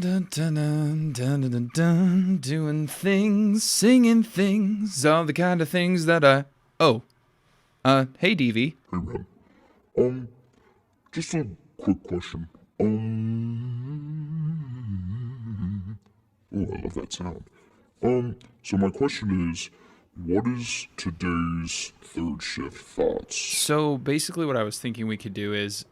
dun, dun, dun, dun, dun, dun, dun, doing things, singing things, all the kind of things that hey DV. Hey man, just a quick question. Oh, I love that sound. So my question is, what is today's third shift thoughts? So basically what I was thinking we could do is,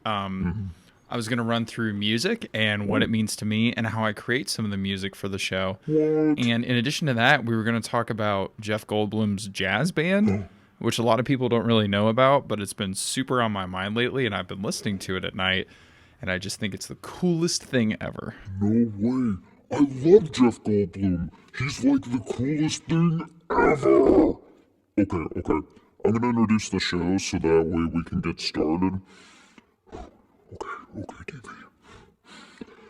I was going to run through music and what it means to me and how I create some of the music for the show. What? And in addition to that, we were going to talk about Jeff Goldblum's jazz band, which a lot of people don't really know about, but it's been super on my mind lately, and I've been listening to it at night, and I just think it's the coolest thing ever. No way. I love Jeff Goldblum. He's like the coolest thing ever. Okay. I'm gonna introduce the show so that way we can get started. Okay, Davey.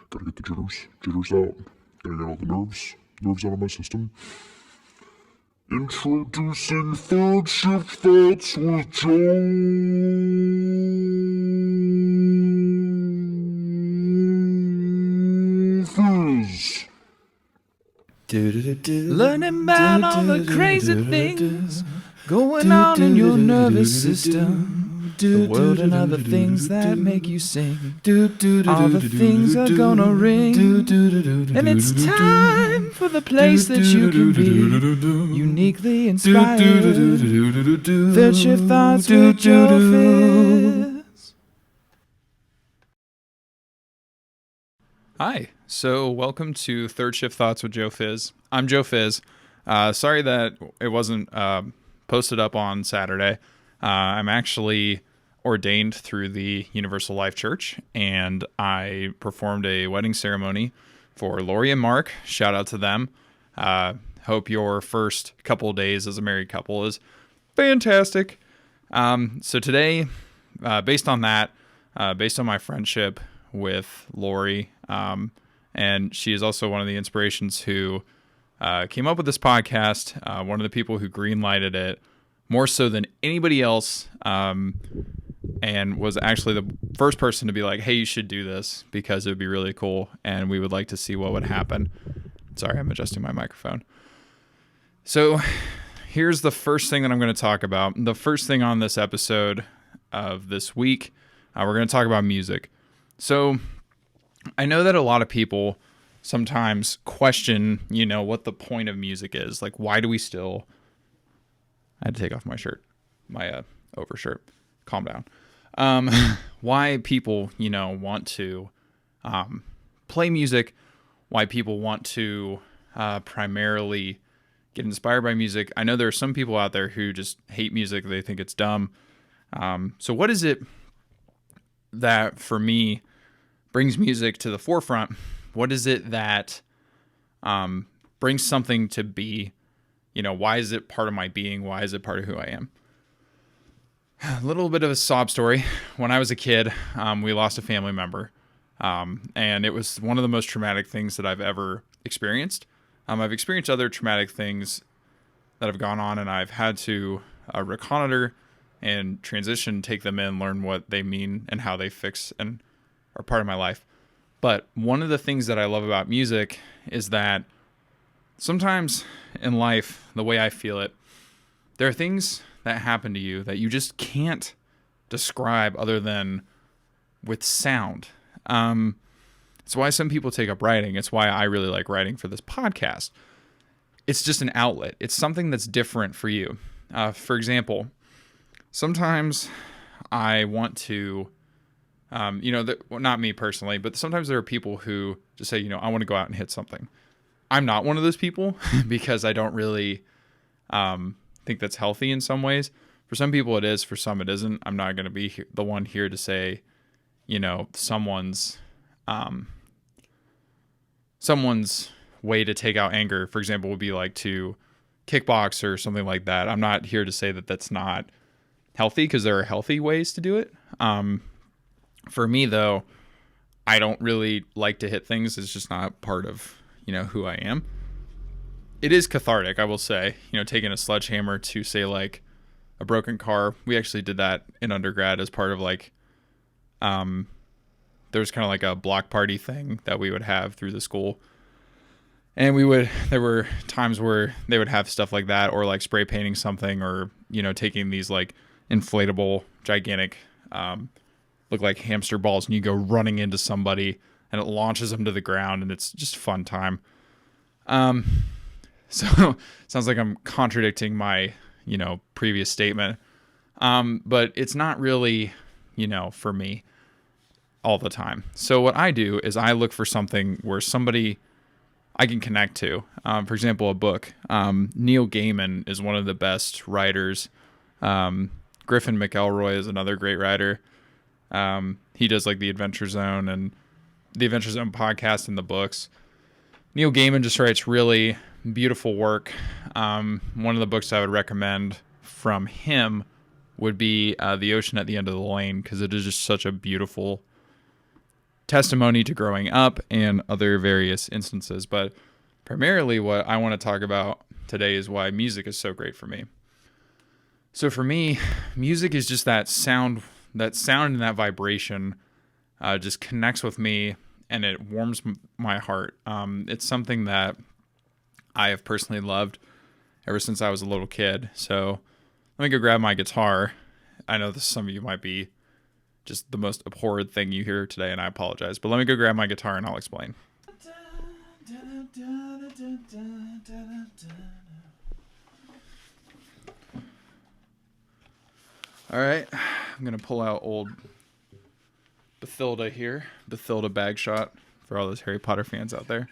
Gotta get the jitters out. Gotta get all the nerves out of my system. Introducing Third Shift Thoughts with Joe Fizz. Learning about all the crazy things going on in your nervous system. The world and other things that make you sing. All the things are gonna ring. And it's time for the place that you can be uniquely inspired. Third Shift Thoughts with Joe Fizz. Hi, so welcome to Third Shift Thoughts with Joe Fizz. I'm Joe Fizz. Sorry that it wasn't posted up on Saturday. I'm actually ordained through the Universal Life Church, and I performed a wedding ceremony for Lori and Mark. Shout out to them. Hope your first couple of days as a married couple is fantastic. So today, based on that, based on my friendship with Lori, and she is also one of the inspirations who came up with this podcast, one of the people who greenlighted it more so than anybody else, and was actually the first person to be like, hey, you should do this because it would be really cool, and we would like to see what would happen. Sorry, I'm adjusting my microphone. So here's the first thing that I'm going to talk about. The first thing on this episode of this week, we're going to talk about music. So I know that a lot of people sometimes question, what the point of music is. Like, why do we still... I had to take off my shirt, my overshirt. Calm down. Why people, want to play music, why people want to primarily get inspired by music. I know there are some people out there who just hate music. They think it's dumb. So what is it that, for me, brings music to the forefront? What is it that brings something to be? Why is it part of my being? Why is it part of who I am? A little bit of a sob story. When I was a kid, we lost a family member. And it was one of the most traumatic things that I've ever experienced. I've experienced other traumatic things that have gone on, and I've had to reconnoiter and transition, take them in, learn what they mean and how they fix and are part of my life. But one of the things that I love about music is that sometimes in life, the way I feel it, there are things that happen to you that you just can't describe other than with sound. It's why some people take up writing. It's why I really like writing for this podcast. It's just an outlet. It's something that's different for you. For example, sometimes I want to, not me personally, but sometimes there are people who just say, I want to go out and hit something. I'm not one of those people because I don't really think that's healthy in some ways. For some people it is, for some it isn't. I'm not going to be the one here to say, someone's way to take out anger, for example, would be like to kickbox or something like that. I'm not here to say that that's not healthy, because there are healthy ways to do it. For me, though, I don't really like to hit things. It's just not part of who I am. It is cathartic, I will say, taking a sledgehammer to, say, like a broken car. We actually did that in undergrad as part of like there was kind of like a block party thing that we would have through the school. And there were times where they would have stuff like that, or like spray painting something, or, taking these like inflatable, gigantic, look like hamster balls, and you go running into somebody and it launches them to the ground, and it's just a fun time. So sounds like I'm contradicting my, previous statement. But it's not really, for me all the time. So what I do is I look for something where somebody I can connect to. For example, a book. Neil Gaiman is one of the best writers. Griffin McElroy is another great writer. He does like the Adventure Zone and the Adventure Zone podcast and the books. Neil Gaiman just writes really beautiful work. One of the books I would recommend from him would be The Ocean at the End of the Lane, because it is just such a beautiful testimony to growing up and other various instances. But primarily what I want to talk about today is why music is so great for me. So for me, music is just that sound and that vibration just connects with me, and it warms my heart. It's something that I have personally loved ever since I was a little kid. So let me go grab my guitar. I know some of you might be just the most abhorred thing you hear today, and I apologize. But let me go grab my guitar and I'll explain. All right, I'm going to pull out old Bathilda here. Bathilda bag shot for all those Harry Potter fans out there.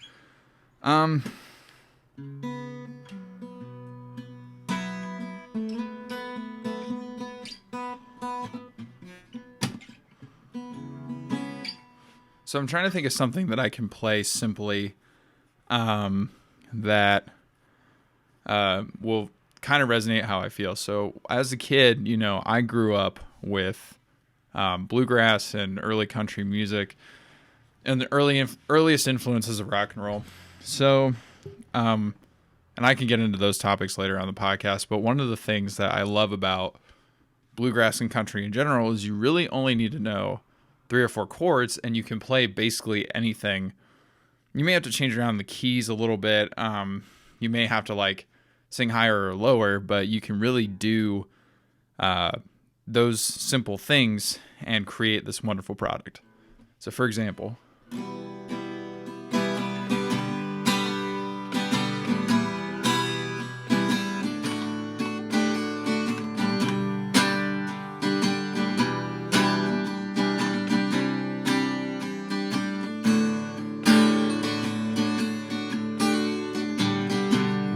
So I'm trying to think of something that I can play simply that will kind of resonate how I feel. So as a kid, I grew up with bluegrass and early country music and the earliest influences of rock and roll. So, and I can get into those topics later on the podcast, but one of the things that I love about bluegrass and country in general is you really only need to know 3 or 4 chords, and you can play basically anything. You may have to change around the keys a little bit. You may have to like sing higher or lower, but you can really do those simple things and create this wonderful product. So for example,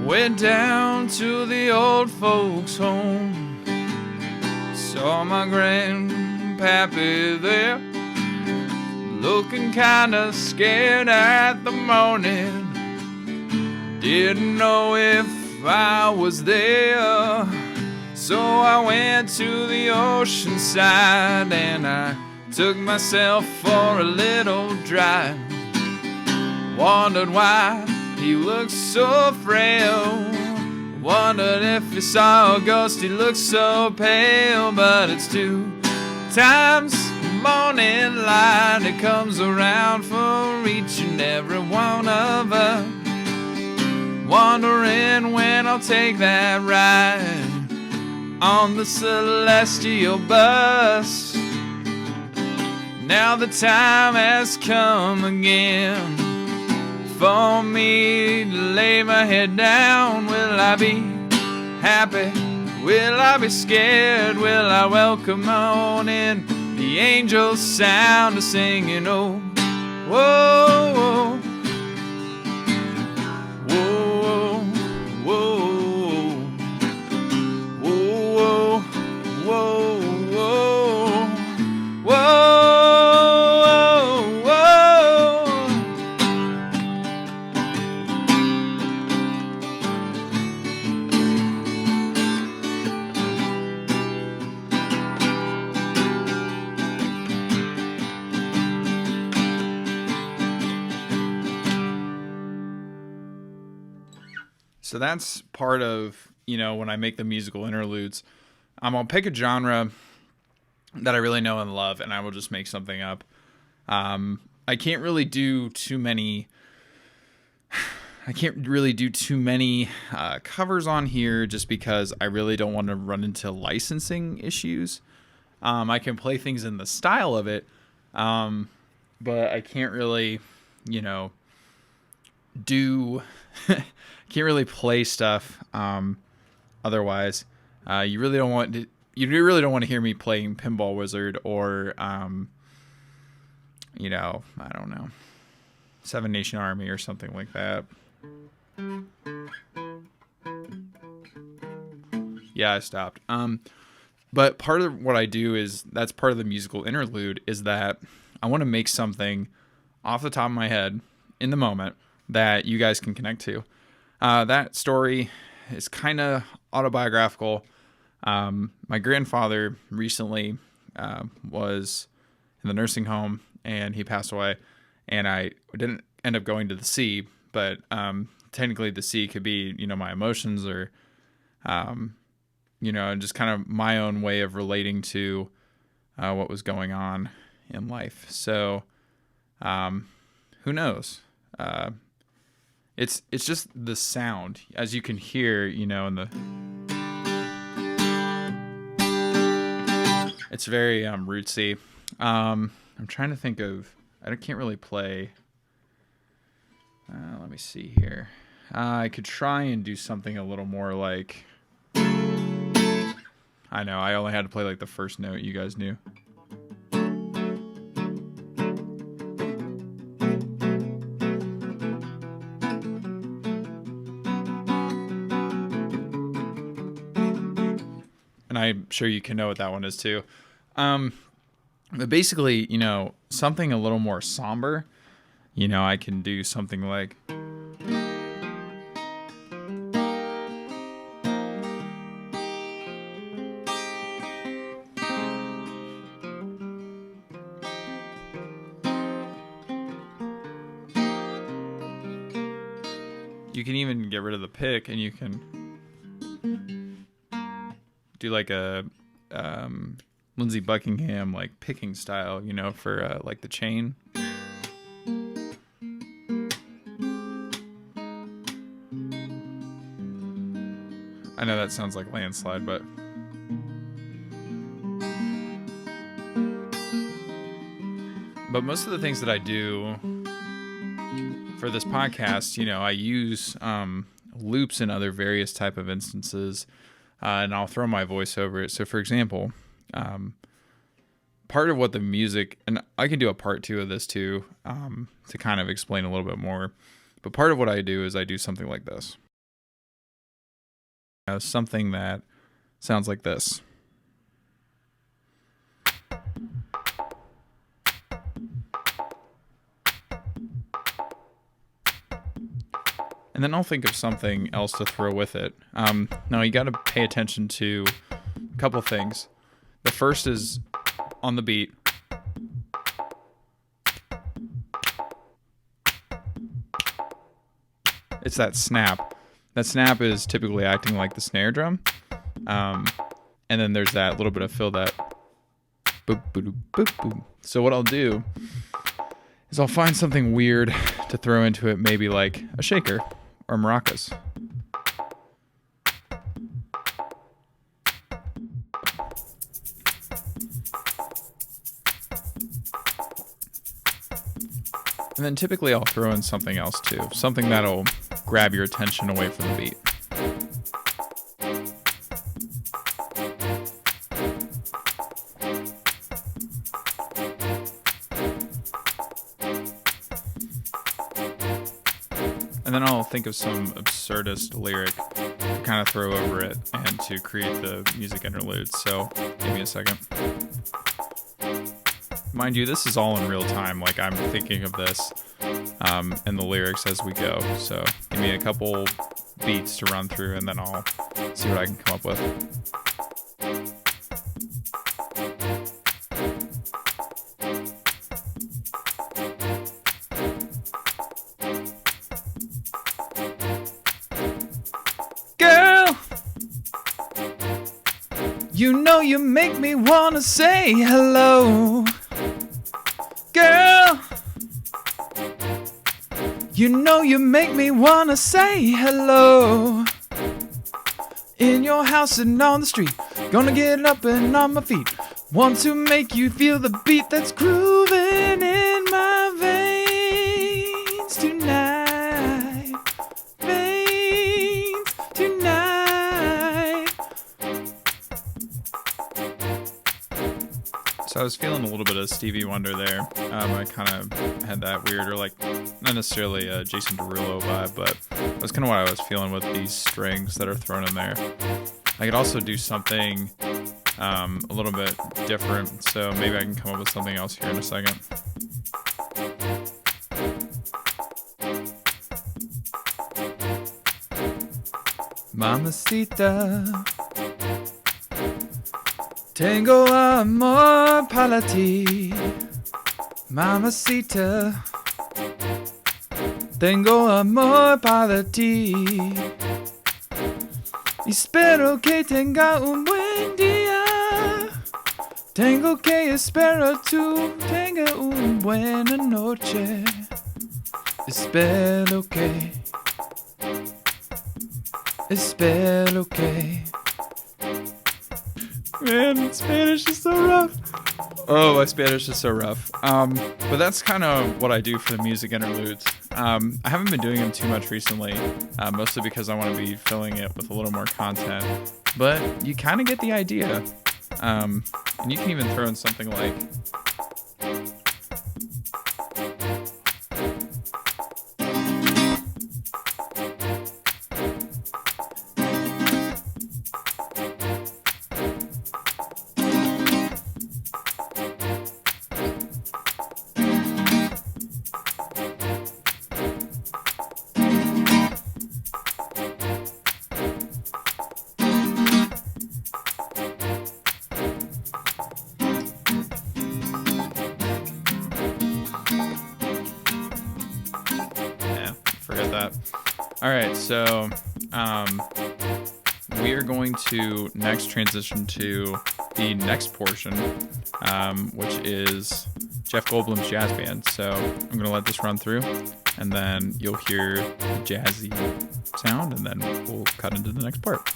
went down to the old folks' home, saw my grandpappy there, looking kinda scared at the morning. Didn't know if I was there, so I went to the ocean side and I took myself for a little drive. Wondered why he looked so frail, wondered if he saw a ghost. He looked so pale, but it's 2 times morning light. It comes around for each and every one of us, wondering when I'll take that ride on the celestial bus. Now the time has come again for me to lay my head down. Will I be happy? Will I be scared? Will I welcome on in the angels' sound of singing? Oh, whoa, whoa, whoa, whoa, whoa, whoa, whoa, whoa. So that's part of, when I make the musical interludes, I'm going to pick a genre that I really know and love, and I will just make something up. I can't really do too many. I can't really do too many covers on here just because I really don't want to run into licensing issues. I can play things in the style of it, but I can't really, do can't really play stuff otherwise. You really don't want to hear me playing Pinball Wizard or I don't know, Seven Nation Army or something like that. Yeah, I stopped. But part of what I do is, that's part of the musical interlude, is that I want to make something off the top of my head in the moment that you guys can connect to. That story is kind of autobiographical. My grandfather recently was in the nursing home and he passed away, and I didn't end up going to the sea, but technically the sea could be, my emotions or, just kind of my own way of relating to what was going on in life. So who knows? It's just the sound, as you can hear, in the. It's very rootsy. I'm trying to think of. I can't really play. Let me see here. I could try and do something a little more like. I know, I only had to play like the first note you guys knew. And I'm sure you can know what that one is too. But basically, something a little more somber. I can do something like. You can even get rid of the pick, and you can do like a Lindsey Buckingham like picking style, for like the chain. I know that sounds like Landslide, but most of the things that I do for this podcast, I use loops in other various type of instances, and I'll throw my voice over it. So, for example, part of what the music, and I can do a part 2 of this too, to kind of explain a little bit more. But part of what I do is I do something like this. Something that sounds like this. And then I'll think of something else to throw with it. Now, you got to pay attention to a couple things. The first is on the beat. It's that snap. That snap is typically acting like the snare drum. And then there's that little bit of fill, that boop, boop, boop, boop. So what I'll do is I'll find something weird to throw into it, maybe like a shaker or maracas. And then typically I'll throw in something else too, something that'll grab your attention away from the beat. And then I'll think of some absurdist lyric to kind of throw over it and to create the music interlude. So give me a second. Mind you, this is all in real time. Like, I'm thinking of this and the lyrics as we go. So give me a couple beats to run through, and then I'll see what I can come up with. Girl, you know you make me wanna say hello. Girl, You know you make me wanna say hello. In your house and on the street, gonna get up and on my feet. Want to make you feel the beat that's grooving in my veins tonight. Veins tonight. So I was feeling a little bit of Stevie Wonder there. I kind of had that weird, or like, not necessarily a Jason Derulo vibe, but that's kind of what I was feeling with these strings that are thrown in there. I could also do something a little bit different, so maybe I can come up with something else here in a second. Mamacita, tengo amor para ti. Mamacita, tengo amor para ti. Espero que tenga un buen día. Tengo que esperar tú tenga una buena noche. Espero que. Man, Spanish is so rough. Oh, my Spanish is so rough. But that's kind of what I do for the music interludes. I haven't been doing them too much recently, mostly because I want to be filling it with a little more content. But you kind of get the idea. And you can even throw in something like... Forget that. All right, so we are going to next transition to the next portion, which is Jeff Goldblum's jazz band. So I'm going to let this run through, and then you'll hear the jazzy sound, and then we'll cut into the next part.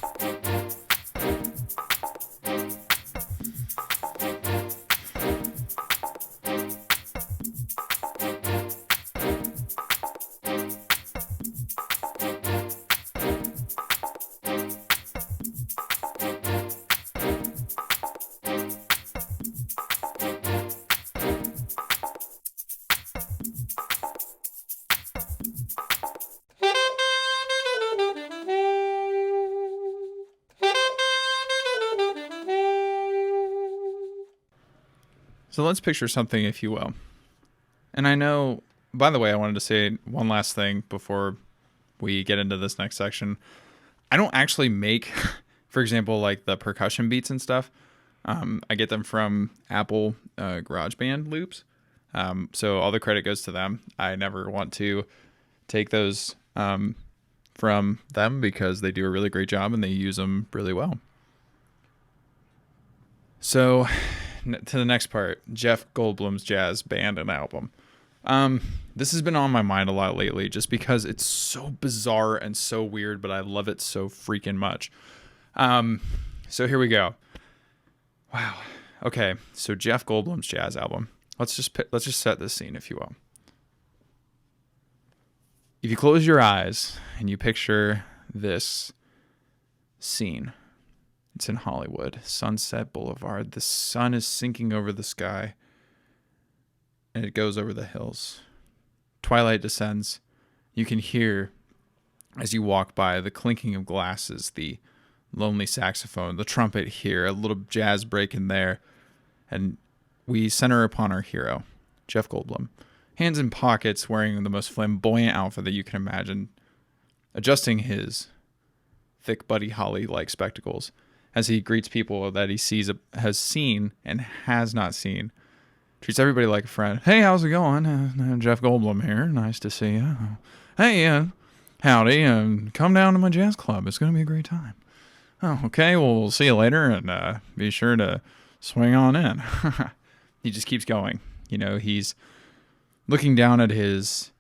So let's picture something, if you will. And I know, by the way, I wanted to say one last thing before we get into this next section. I don't actually make, for example, like the percussion beats and stuff. I get them from Apple GarageBand loops. So all the credit goes to them. I never want to take those from them because they do a really great job and they use them really well. So to the next part, Jeff Goldblum's jazz band and album. This has been on my mind a lot lately just because it's so bizarre and so weird, but I love it so freaking much. So here we go. Wow. Okay. So Jeff Goldblum's jazz album. Let's just set this scene, if you will. If you close your eyes and you picture this scene, it's in Hollywood, Sunset Boulevard. The sun is sinking over the sky, and it goes over the hills. Twilight descends. You can hear, as you walk by, the clinking of glasses, the lonely saxophone, the trumpet here, a little jazz break in there, and we center upon our hero, Jeff Goldblum. Hands in pockets, wearing the most flamboyant outfit that you can imagine, adjusting his thick Buddy Holly-like spectacles as he greets people that he has seen and has not seen. Treats everybody like a friend. Hey, how's it going? Jeff Goldblum here. Nice to see you. Hey, howdy. Come down to my jazz club. It's going to be a great time. Oh, okay. Well, we'll see you later, and be sure to swing on in. He just keeps going. You know, he's looking down at his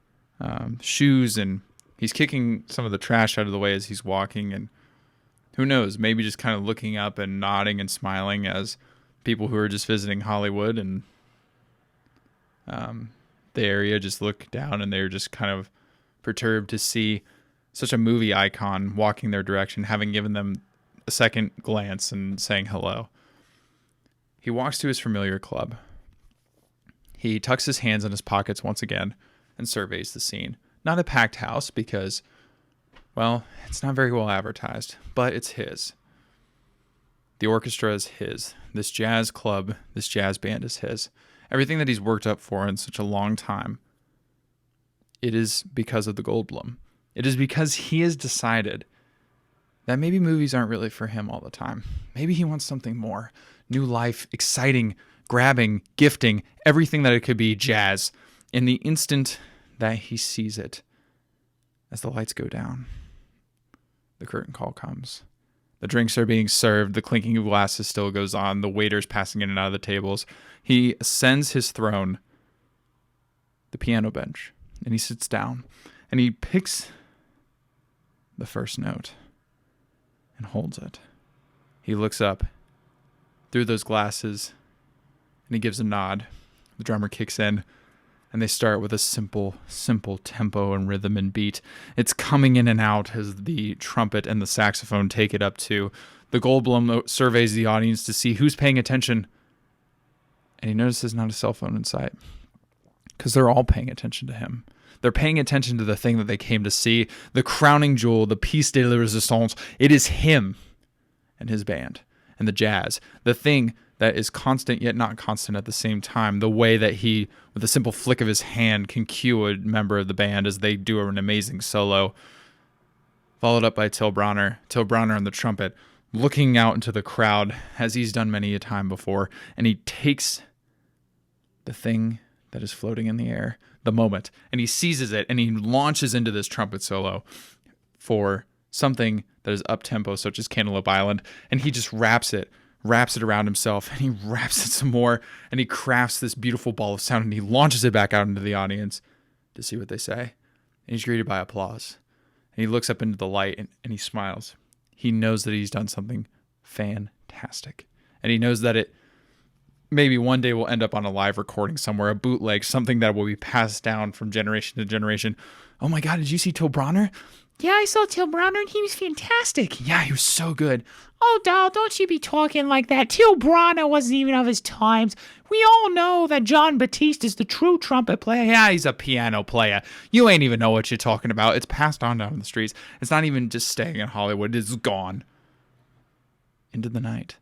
shoes, and he's kicking some of the trash out of the way as he's walking. And who knows, maybe just kind of looking up and nodding and smiling as people who are just visiting Hollywood and the area just look down, and they're just kind of perturbed to see such a movie icon walking their direction, having given them a second glance and saying hello. He walks to his familiar club. He tucks his hands in his pockets once again and surveys the scene. Not a packed house because, well, it's not very well advertised, but it's his. The orchestra is his. This jazz club, this jazz band is his. Everything that he's worked up for in such a long time, it is because of the Goldblum. It is because he has decided that maybe movies aren't really for him all the time. Maybe he wants something more. New life, exciting, grabbing, gifting, everything that it could be jazz. In the instant that he sees it, as the lights go down, the curtain call comes. The drinks are being served. The clinking of glasses still goes on. The waiter's passing in and out of the tables. He ascends his throne, the piano bench, and he sits down. And he picks the first note and holds it. He looks up through those glasses and he gives a nod. The drummer kicks in and they start with a simple tempo and rhythm and beat. It's coming in and out as the trumpet and the saxophone take it up to. The Goldblum surveys the audience to see who's paying attention. And he notices not a cell phone in sight because they're all paying attention to him. They're paying attention to the thing that they came to see, the crowning jewel, the piece de la resistance. It is him and his band and the jazz, the thing that is constant yet not constant at the same time, the way that he, with a simple flick of his hand, can cue a member of the band as they do an amazing solo, followed up by Till Brauner on the trumpet, looking out into the crowd as he's done many a time before, and he takes the thing that is floating in the air, the moment, and he seizes it and he launches into this trumpet solo for something that is up-tempo, such as Cantaloupe Island, and he just wraps it around himself, and he wraps it some more, and he crafts this beautiful ball of sound, and he launches it back out into the audience to see what they say. And he's greeted by applause. And he looks up into the light, and he smiles. He knows that he's done something fantastic. And he knows that it maybe one day will end up on a live recording somewhere, a bootleg, something that will be passed down from generation to generation. Oh my God, did you see Till Brauner? Yeah, I saw Till Brauner and he was fantastic. Yeah, he was so good. Oh, Dal, don't you be talking like that. Till Brauner wasn't even of his times. We all know that John Batiste is the true trumpet player. Yeah, he's a piano player. You ain't even know what you're talking about. It's passed on down the streets. It's not even just staying in Hollywood. It's gone into the night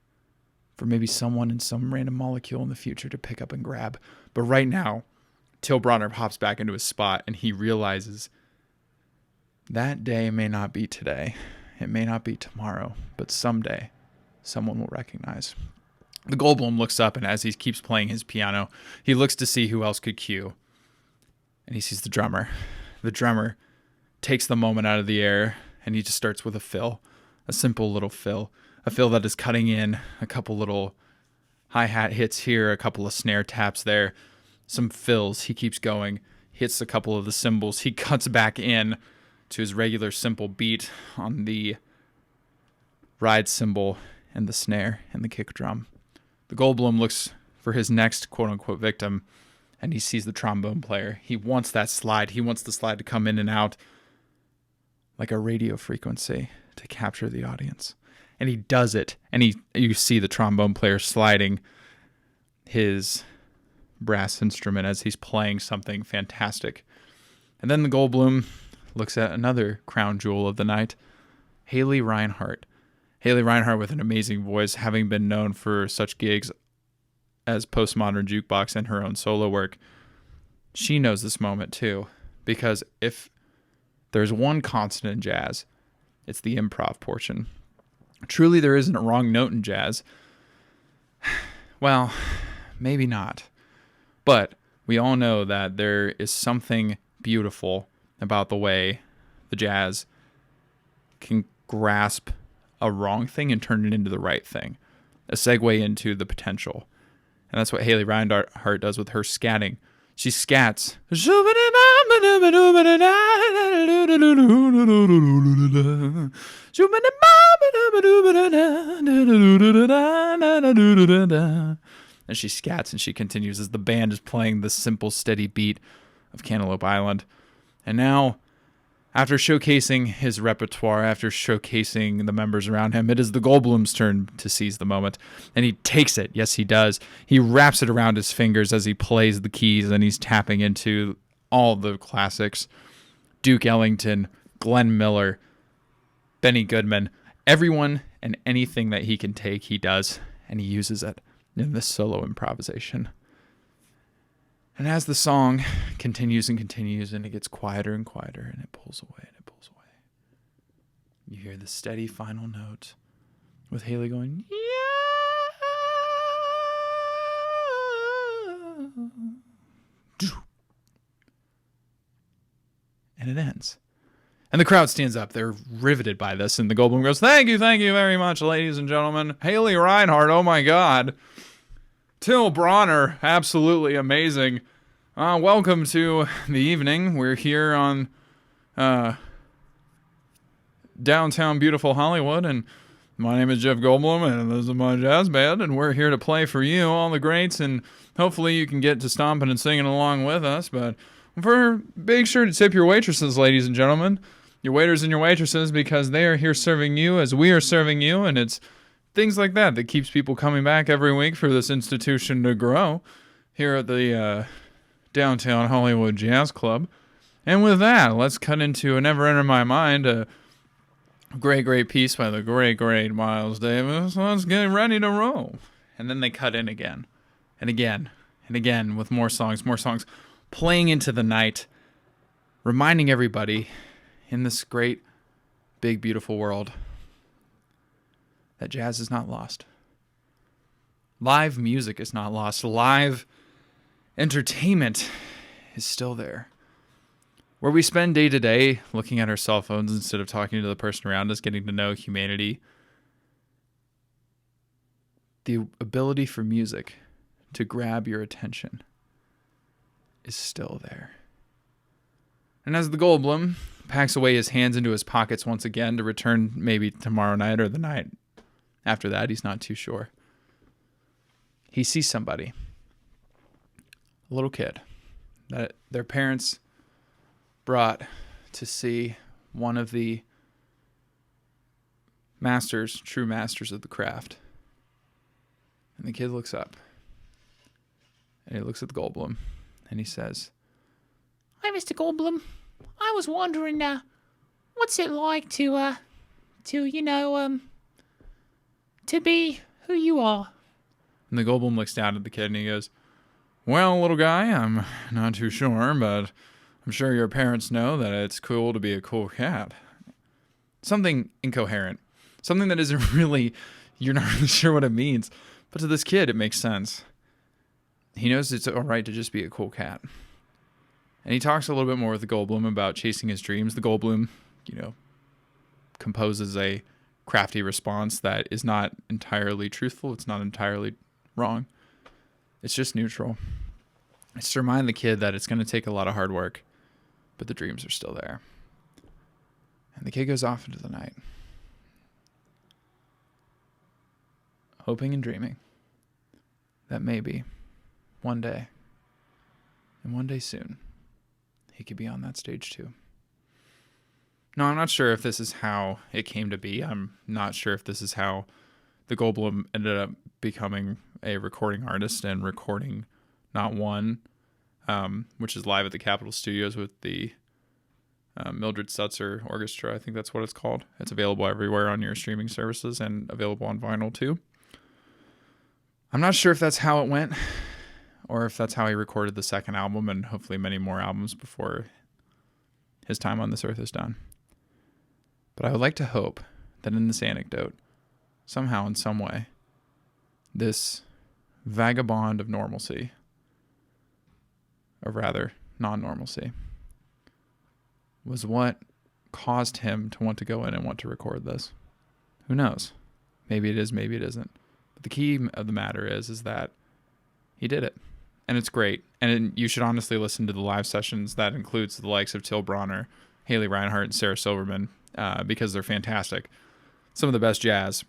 for maybe someone in some random molecule in the future to pick up and grab. But right now, Till Brauner pops back into his spot and he realizes that day may not be today. It may not be tomorrow, but someday someone will recognize. The Goldblum looks up, and as he keeps playing his piano, he looks to see who else could cue. And he sees the drummer. The drummer takes the moment out of the air, and he just starts with a fill, a simple little fill, a fill that is cutting in a couple little hi-hat hits here, a couple of snare taps there, some fills. He keeps going, hits a couple of the cymbals. He cuts back in to his regular simple beat on the ride cymbal and the snare and the kick drum. The Goldblum looks for his next quote-unquote victim, and he sees the trombone player. He wants that slide. He wants the slide to come in and out like a radio frequency to capture the audience. And he does it, and you see the trombone player sliding his brass instrument as he's playing something fantastic. And then the Goldblum looks at another crown jewel of the night, Haley Reinhart. Haley Reinhart with an amazing voice, having been known for such gigs as Postmodern Jukebox and her own solo work. She knows this moment too, because if there's one constant in jazz, it's the improv portion. Truly, there isn't a wrong note in jazz. Well, maybe not. But we all know that there is something beautiful about the way the jazz can grasp a wrong thing and turn it into the right thing. A segue into the potential. And that's what Haley Reinhart does with her scatting. She scats And she scats and she continues as the band is playing the simple, steady beat of Cantaloupe Island. And now, after showcasing his repertoire, after showcasing the members around him, it is the Goldblum's turn to seize the moment. And he takes it. Yes, he does. He wraps it around his fingers as he plays the keys, and he's tapping into all the classics. Duke Ellington, Glenn Miller, Benny Goodman, everyone and anything that he can take, he does. And he uses it in this solo improvisation. And as the song continues and continues, and it gets quieter and quieter, and it pulls away and it pulls away, you hear the steady final note with Haley going, yeah. And it ends. And the crowd stands up. They're riveted by this. And the Goldblum goes, thank you very much, ladies and gentlemen. Haley Reinhardt, oh my God. Till Bronner, absolutely amazing. Welcome to the evening. We're here on downtown beautiful Hollywood, and my name is Jeff Goldblum, and this is my jazz band, and we're here to play for you, all the greats, and hopefully you can get to stomping and singing along with us, but make sure to tip your waitresses, ladies and gentlemen, your waiters and your waitresses, because they are here serving you as we are serving you, and it's things like that that keeps people coming back every week for this institution to grow here at the Downtown Hollywood Jazz Club. And with that, let's cut into a Never Enter My Mind, a great piece by the great Miles Davis. Let's get ready to roll. And then they cut in again, and again, and again, with more songs, playing into the night, reminding everybody in this great, big, beautiful world that jazz is not lost. Live music is not lost. Live entertainment is still there. Where we spend day to day looking at our cell phones instead of talking to the person around us, getting to know humanity, the ability for music to grab your attention is still there. And as the Goldblum packs away his hands into his pockets once again to return maybe tomorrow night or the night after that, he's not too sure, he sees somebody, a little kid, that their parents brought to see one of the true masters of the craft. And the kid looks up, and he looks at the Goldblum, and he says, Hi, Mr. Goldblum. I was wondering, what's it like to be who you are? And the Goldblum looks down at the kid, and he goes, well, little guy, I'm not too sure, but I'm sure your parents know that it's cool to be a cool cat. Something incoherent. Something that isn't really, you're not really sure what it means. But to this kid, it makes sense. He knows it's all right to just be a cool cat. And he talks a little bit more with the Goldblum about chasing his dreams. The Goldblum, composes a crafty response that is not entirely truthful. It's not entirely wrong. It's just neutral. It's to remind the kid that it's going to take a lot of hard work, but the dreams are still there. And the kid goes off into the night, hoping and dreaming that maybe one day, and one day soon, he could be on that stage too. No, I'm not sure if this is how it came to be. I'm not sure if this is how the Goldblum ended up becoming a recording artist and recording Not One, which is live at the Capitol Studios with the Mildred Stutzer Orchestra. I think that's what it's called. It's available everywhere on your streaming services and available on vinyl too. I'm not sure if that's how it went, or if that's how he recorded the second album and hopefully many more albums before his time on this earth is done. But I would like to hope that in this anecdote, somehow in some way, this vagabond of normalcy, or rather non-normalcy, was what caused him to want to go in and want to record this. Who knows? Maybe it is, maybe it isn't. But the key of the matter is that he did it. and it's great. And you should honestly listen to the live sessions. That includes the likes of Till Bronner, Haley Reinhart, and Sarah Silverman, because they're fantastic. Some of the best jazz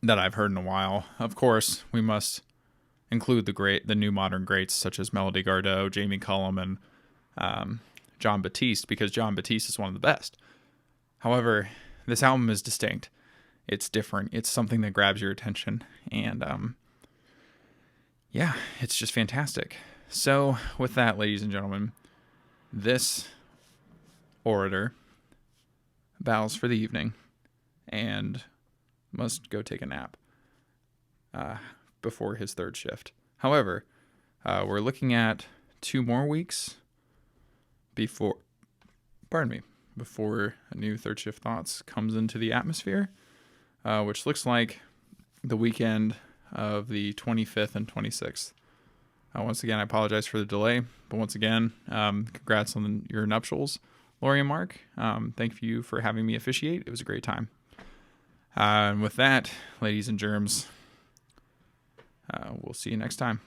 that I've heard in a while. Of course, we must include the new modern greats such as Melody Gardot, Jamie Cullum, and John Batiste, because John Batiste is one of the best. However, this album is distinct. It's different. It's something that grabs your attention. And yeah, it's just fantastic. So with that, ladies and gentlemen, this orator bows for the evening and must go take a nap before his third shift. However, we're looking at 2 more weeks before a new Third Shift Thoughts comes into the atmosphere, which looks like the weekend of the 25th and 26th. Once again, I apologize for the delay, but once again, congrats on your nuptials, Lori and Mark. Thank you for having me officiate. It was a great time. And with that, ladies and germs, we'll see you next time.